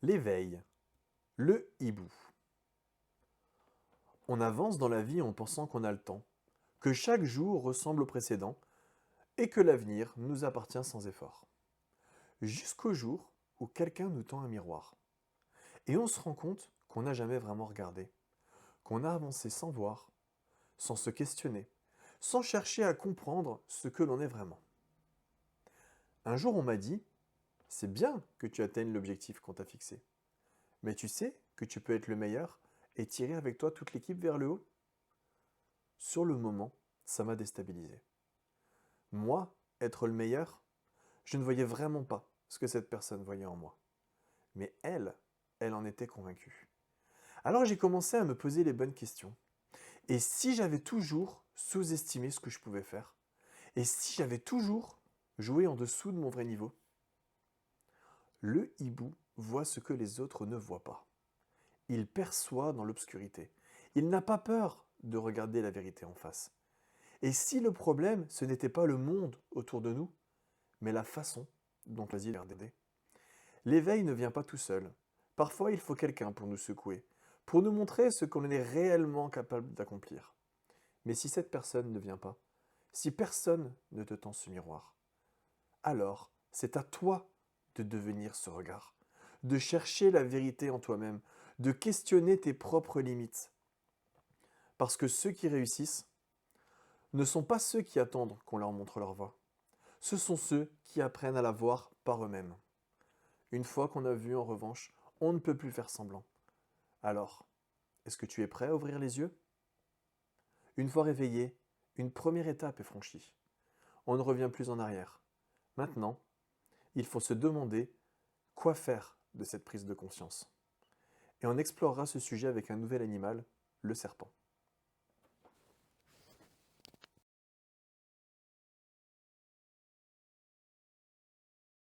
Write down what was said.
L'éveil, le hibou. On avance dans la vie en pensant qu'on a le temps, que chaque jour ressemble au précédent et que l'avenir nous appartient sans effort. Jusqu'au jour où quelqu'un nous tend un miroir. Et on se rend compte qu'on n'a jamais vraiment regardé, qu'on a avancé sans voir, sans se questionner, sans chercher à comprendre ce que l'on est vraiment. Un jour on m'a dit, c'est bien que tu atteignes l'objectif qu'on t'a fixé. Mais tu sais que tu peux être le meilleur et tirer avec toi toute l'équipe vers le haut? Sur le moment, ça m'a déstabilisé. Moi, être le meilleur, je ne voyais vraiment pas ce que cette personne voyait en moi. Mais elle en était convaincue. Alors j'ai commencé à me poser les bonnes questions. Et si j'avais toujours sous-estimé ce que je pouvais faire? Et si j'avais toujours joué en dessous de mon vrai niveau? Le hibou voit ce que les autres ne voient pas. Il perçoit dans l'obscurité. Il n'a pas peur de regarder la vérité en face. Et si le problème, ce n'était pas le monde autour de nous, mais la façon dont on choisit de regarder. L'éveil ne vient pas tout seul. Parfois, il faut quelqu'un pour nous secouer, pour nous montrer ce qu'on est réellement capable d'accomplir. Mais si cette personne ne vient pas, si personne ne te tend ce miroir, alors c'est à toi de devenir ce regard, de chercher la vérité en toi-même, de questionner tes propres limites. Parce que ceux qui réussissent ne sont pas ceux qui attendent qu'on leur montre leur voie. Ce sont ceux qui apprennent à la voir par eux-mêmes. Une fois qu'on a vu, en revanche, on ne peut plus faire semblant. Alors, est-ce que tu es prêt à ouvrir les yeux? Une fois réveillé, une première étape est franchie. On ne revient plus en arrière. Maintenant, il faut se demander quoi faire de cette prise de conscience. Et on explorera ce sujet avec un nouvel animal, le serpent.